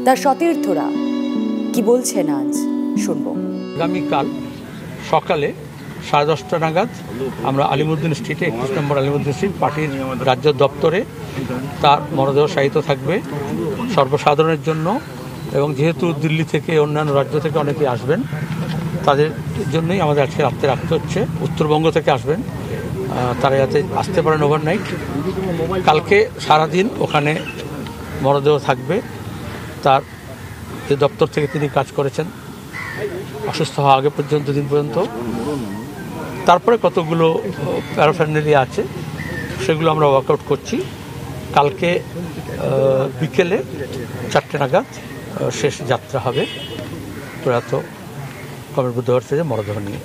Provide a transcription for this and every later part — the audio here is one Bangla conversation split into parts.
তার সতীর্থরা কি বলছেন আজ শুনবো। আগামীকাল সকালে 10:30 নাগাদ আমরা আলিমুদ্দিন স্ট্রিটে 31 নম্বর আলিমুদ্দিন স্ট্রিট পার্টির রাজ্য দপ্তরে তার মরদেহ শায়িত থাকবে সর্বসাধারণের জন্য। এবং যেহেতু দিল্লি থেকে অন্যান্য রাজ্য থেকে অনেকে আসবেন, তাদের জন্যই আমাদের আজকে রাত্রে রাখতে হচ্ছে। উত্তরবঙ্গ থেকে আসবেন, তারা যাতে আসতে পারেন ওভারনাইট। কালকে সারাদিন ওখানে মরদেহ থাকবে। তার যে দপ্তর থেকে তিনি কাজ করেছেন অসুস্থ হওয়া আগে পর্যন্ত দিন পর্যন্ত, তারপরে কতগুলো প্যারাফ্যান্ডেলিয়া আছে সেগুলো আমরা ওয়ার্কআউট করছি। কালকে বিকেলে 4টে নাগাদ শেষ যাত্রা হবে প্রয়াত কমরেড বুদ্ধদেব থেকে মরদেহ নিয়ে।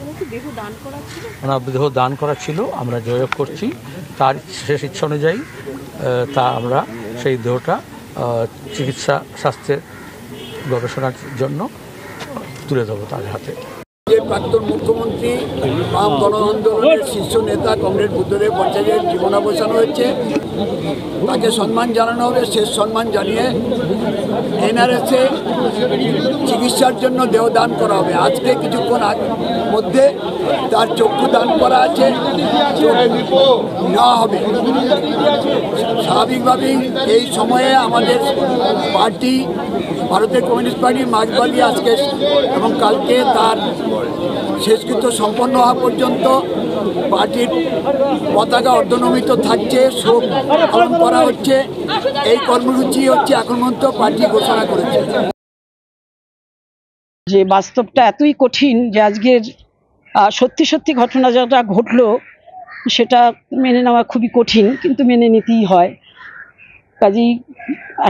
ওনার দেহ দান করা ছিল, আমরা যোগাযোগ করছি। তার শেষ ইচ্ছা অনুযায়ী তা আমরা সেই দেহটা চিকিৎসা স্বাস্থ্যের গবেষণার জন্য তুলে দেবো তার হাতে। প্রাক্তন মুখ্যমন্ত্রী বাম গণ আন্দোলনের শীর্ষ নেতা কমরেড বুদ্ধদেব ভট্টাচার্যের জীবনাবসান হয়েছে, তাকে সম্মান জানানো হবে। শেষ সম্মান জানিয়ে এনআরএসে চিকিৎসার জন্য দেহ দান করা হবে। আজকে কিছুক্ষণ মধ্যে তার চক্ষু দান করা আছে, নেওয়া হবে। স্বাভাবিকভাবেই এই সময়ে আমাদের পার্টি, ভারতের কমিউনিস্ট পার্টি মার্ক্সবাদী আজকে এবং কালকে তার শেষকৃত্য সম্পন্ন হওয়া পর্যন্ত পার্টির পতাকা অর্ধনমিত থাকছে, শোক পালন করা হচ্ছে। এই কর্মসূচি হচ্ছে এখন পর্যন্ত পার্টি ঘোষণা করেছে। যে বাস্তবটা এতই কঠিন যে আজকের সত্যি সত্যি ঘটনা যেটা ঘটলো সেটা মেনে নেওয়া খুবই কঠিন, কিন্তু মেনে নিতেই হয়। কাজেই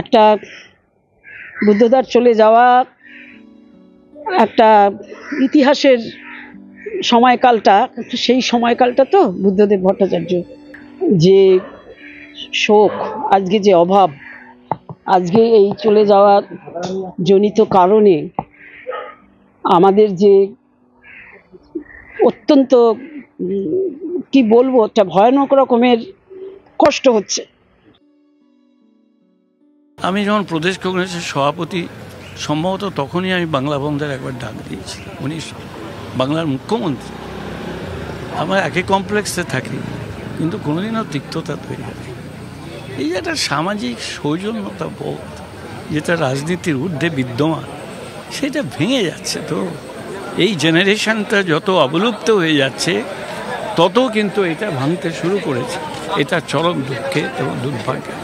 একটা বুদ্ধদার চলে যাওয়া একটা ইতিহাসের সময়কালটা, সেই সময়কালটা তো বুদ্ধদেব ভট্টাচার্য যে শোক, আজকে যে অভাব, আজকে এই চলে যাওয়া জনিত কারণে আমাদের যে অত্যন্ত কি বলবো, একটা ভয়ানক রকমের কষ্ট হচ্ছে। আমি যখন প্রদেশ কংগ্রেসের সভাপতি, সম্ভবত তখনই আমি বাংলা বন্ধের একবার ডাক দিয়েছি। উনি বাংলার মুখ্যমন্ত্রী। আমরা একই কমপ্লেক্সে থাকি, কিন্তু কোনোদিনও তিক্ততা তৈরি হয়। এই যে একটা সামাজিক সৌজন্যতা বোধ যেটা রাজনীতির ঊর্ধ্বে বিদ্যমান, সেটা ভেঙে যাচ্ছে। তো এই জেনারেশনটা যত অবলুপ্ত হয়ে যাচ্ছে তত কিন্তু এটা ভাঙতে শুরু করেছে। এটা চরম দুঃখে এবং দুর্ভাগ্যে।